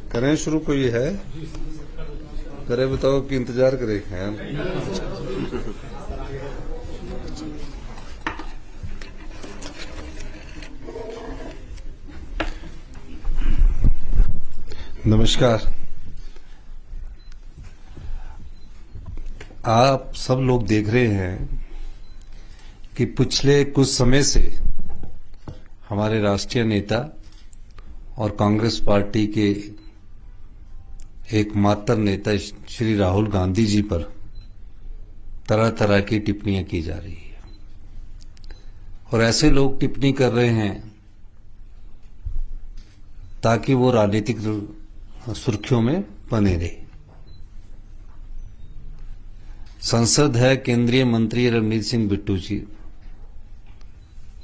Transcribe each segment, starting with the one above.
करें शुरू, कोई है करे बताओ कि इंतजार करे हैं। नमस्कार। आप सब लोग देख रहे हैं कि पिछले कुछ समय से हमारे राष्ट्रीय नेता और कांग्रेस पार्टी के एकमात्र नेता श्री राहुल गांधी जी पर तरह तरह की टिप्पणियां की जा रही है और ऐसे लोग टिप्पणी कर रहे हैं ताकि वो राजनीतिक सुर्खियों में बने रहे। संसद है, केंद्रीय मंत्री रणजीत सिंह बिट्टू जी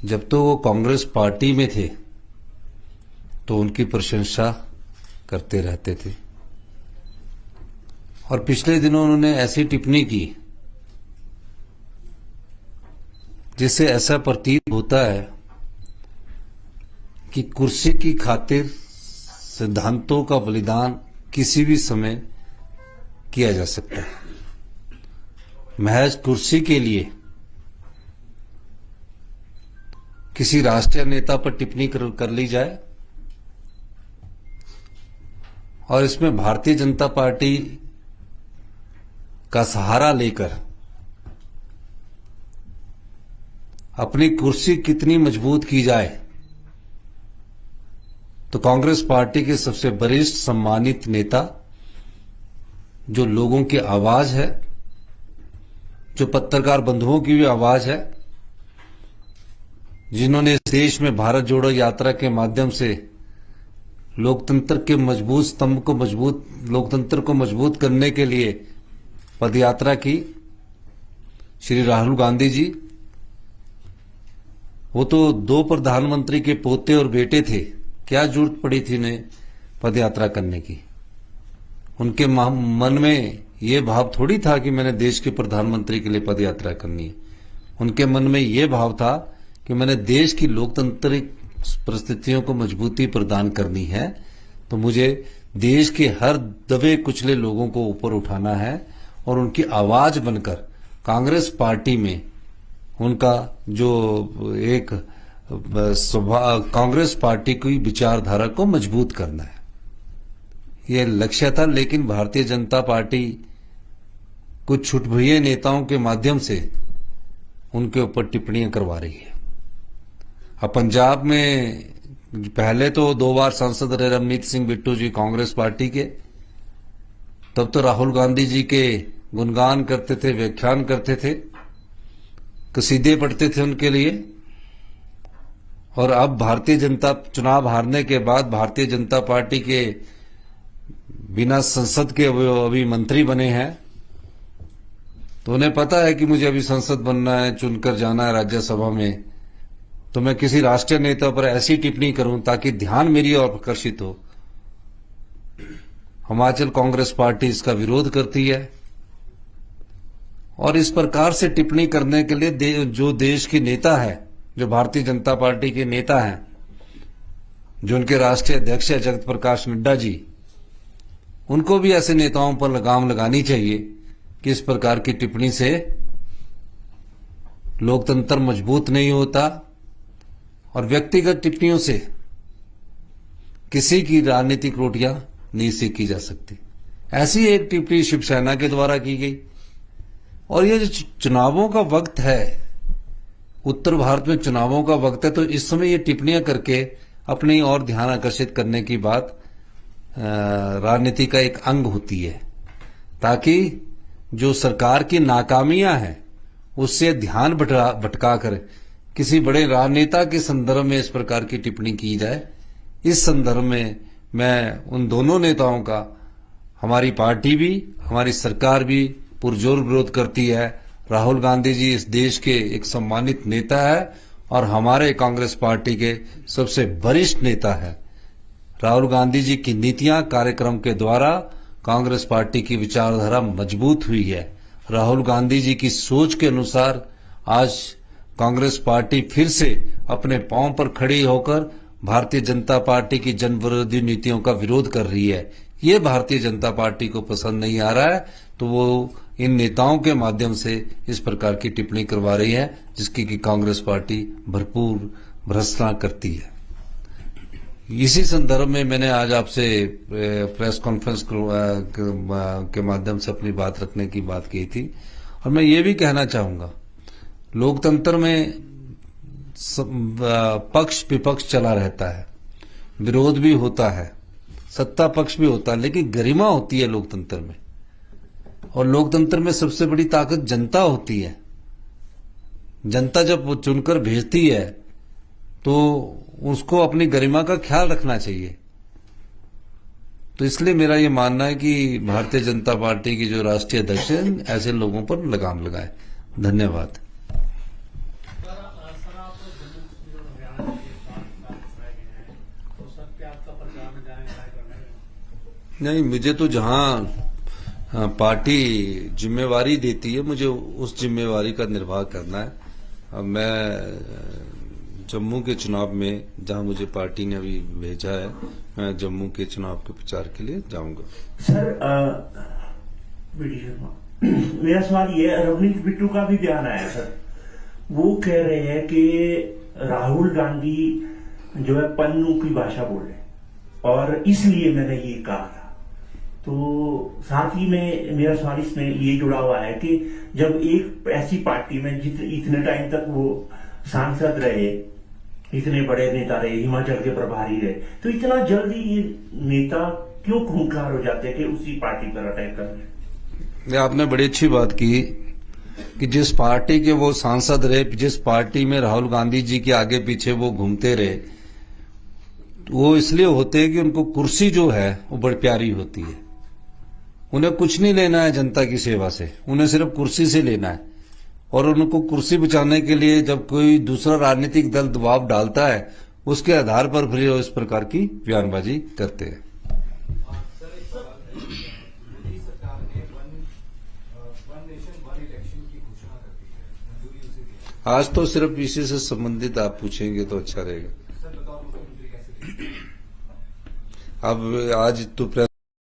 जब तो वो कांग्रेस पार्टी में थे तो उनकी प्रशंसा करते रहते थे और पिछले दिनों उन्होंने ऐसी टिप्पणी की जिससे ऐसा प्रतीत होता है कि कुर्सी की खातिर सिद्धांतों का बलिदान किसी भी समय किया जा सकता है। महज कुर्सी के लिए किसी राष्ट्रीय नेता पर टिप्पणी कर ली जाए और इसमें भारतीय जनता पार्टी का सहारा लेकर अपनी कुर्सी कितनी मजबूत की जाए तो कांग्रेस पार्टी के सबसे वरिष्ठ सम्मानित नेता, जो लोगों की आवाज है, जो पत्रकार बंधुओं की भी आवाज है, जिन्होंने इस देश में भारत जोड़ो यात्रा के माध्यम से लोकतंत्र के मजबूत स्तंभ को लोकतंत्र को मजबूत करने के लिए पदयात्रा की, श्री राहुल गांधी जी, वो तो दो प्रधानमंत्री के पोते और बेटे थे, क्या जरूरत पड़ी थी उन्हें पदयात्रा करने की। उनके मन में ये भाव थोड़ी था कि मैंने देश के प्रधानमंत्री के लिए पदयात्रा करनी है। उनके मन में ये भाव था कि मैंने देश की लोकतांत्रिक परिस्थितियों को मजबूती प्रदान करनी है, तो मुझे देश के हर दबे कुचले लोगों को ऊपर उठाना है और उनकी आवाज बनकर कांग्रेस पार्टी में उनका जो एक कांग्रेस पार्टी की विचारधारा को मजबूत करना है, ये लक्ष्य था। लेकिन भारतीय जनता पार्टी कुछ छुटभुइये नेताओं के माध्यम से उनके ऊपर टिप्पणियां करवा रही है। अब पंजाब में पहले तो 2 बार सांसद रहे रणजीत सिंह बिट्टू जी कांग्रेस पार्टी के, तब तो राहुल गांधी जी के गुणगान करते थे, व्याख्यान करते थे, कसीदे पढ़ते थे उनके लिए। और अब भारतीय जनता चुनाव हारने के बाद भारतीय जनता पार्टी के बिना संसद के अभी मंत्री बने हैं, तो उन्हें पता है कि मुझे अभी संसद बनना है, चुनकर जाना है राज्यसभा में, तो मैं किसी राष्ट्रीय नेता पर ऐसी टिप्पणी करूं ताकि ध्यान मेरी ओर आकर्षित हो। हिमाचल कांग्रेस पार्टी इसका विरोध करती है और इस प्रकार से टिप्पणी करने के लिए जो देश के नेता है, जो भारतीय जनता पार्टी के नेता हैं, जो उनके राष्ट्रीय अध्यक्ष है जगत प्रकाश नड्डा जी, उनको भी ऐसे नेताओं पर लगाम लगानी चाहिए कि इस प्रकार की टिप्पणी से लोकतंत्र मजबूत नहीं होता और व्यक्तिगत टिप्पणियों से किसी की राजनीतिक रोटियां नहीं सेकी जा सकती। ऐसी एक टिप्पणी शिवसेना के द्वारा की गई। और ये जो चुनावों का वक्त है, उत्तर भारत में चुनावों का वक्त है, तो इस समय ये टिप्पणियां करके अपनी और ध्यान आकर्षित करने की बात राजनीति का एक अंग होती है, ताकि जो सरकार की नाकामियां हैं उससे ध्यान भटका कर किसी बड़े राजनेता के संदर्भ में इस प्रकार की टिप्पणी की जाए। इस संदर्भ में मैं उन दोनों नेताओं का, हमारी पार्टी भी, हमारी सरकार भी पुरजोर विरोध करती है। राहुल गांधी जी इस देश के एक सम्मानित नेता है और हमारे कांग्रेस पार्टी के सबसे वरिष्ठ नेता है। राहुल गांधी जी की नीतियां, कार्यक्रम के द्वारा कांग्रेस पार्टी की विचारधारा मजबूत हुई है। राहुल गांधी जी की सोच के अनुसार आज कांग्रेस पार्टी फिर से अपने पांव पर खड़ी होकर भारतीय जनता पार्टी की जन विरोधी नीतियों का विरोध कर रही है, ये भारतीय जनता पार्टी को पसंद नहीं आ रहा है, तो वो इन नेताओं के माध्यम से इस प्रकार की टिप्पणी करवा रही है, जिसकी कि कांग्रेस पार्टी भरपूर भर्त्सना करती है। इसी संदर्भ में मैंने आज आपसे प्रेस कॉन्फ्रेंस के माध्यम से अपनी बात रखने की बात की थी। और मैं ये भी कहना चाहूंगा, लोकतंत्र में पक्ष विपक्ष चला रहता है, विरोध भी होता है, सत्ता पक्ष भी होता है, लेकिन गरिमा होती है लोकतंत्र में। और लोकतंत्र में सबसे बड़ी ताकत जनता होती है। जनता जब वो चुनकर भेजती है तो उसको अपनी गरिमा का ख्याल रखना चाहिए। तो इसलिए मेरा ये मानना है कि भारतीय जनता पार्टी की जो राष्ट्रीय अध्यक्ष है, ऐसे लोगों पर लगाम लगाए। धन्यवाद। नहीं, मुझे तो जहां पार्टी जिम्मेवारी देती है, मुझे उस जिम्मेवारी का निर्वाह करना है। मैं जम्मू के चुनाव में, जहां मुझे पार्टी ने अभी भेजा है, मैं जम्मू के चुनाव के प्रचार के लिए जाऊंगा। सर, मेरा सवाल ये है, रवनीत बिट्टू का भी बयान आया सर, वो कह रहे हैं कि राहुल गांधी जो है पन्नू की भाषा बोले और इसलिए मैंने ये कहा था। तो साथ ही में मेरा सवाल इसमें ये जुड़ा हुआ है कि जब एक ऐसी पार्टी में इतने टाइम तक वो सांसद रहे, इतने बड़े नेता रहे, हिमाचल के प्रभारी रहे, तो इतना जल्दी ये नेता क्यों खूंखार हो जाते हैं कि उसी पार्टी पर अटैक कर रहे? आपने बड़ी अच्छी बात की कि जिस पार्टी के वो सांसद रहे, जिस पार्टी में राहुल गांधी जी के आगे पीछे वो घूमते रहे, वो इसलिए होते हैं कि उनको कुर्सी जो है वो बड़ी प्यारी होती है। उन्हें कुछ नहीं लेना है जनता की सेवा से, उन्हें सिर्फ कुर्सी से लेना है। और उनको कुर्सी बचाने के लिए जब कोई दूसरा राजनीतिक दल दबाव डालता है, उसके आधार पर फिर इस प्रकार की बयानबाजी करते हैं। आज तो सिर्फ इसी से संबंधित आप पूछेंगे तो अच्छा रहेगा। अब आज तो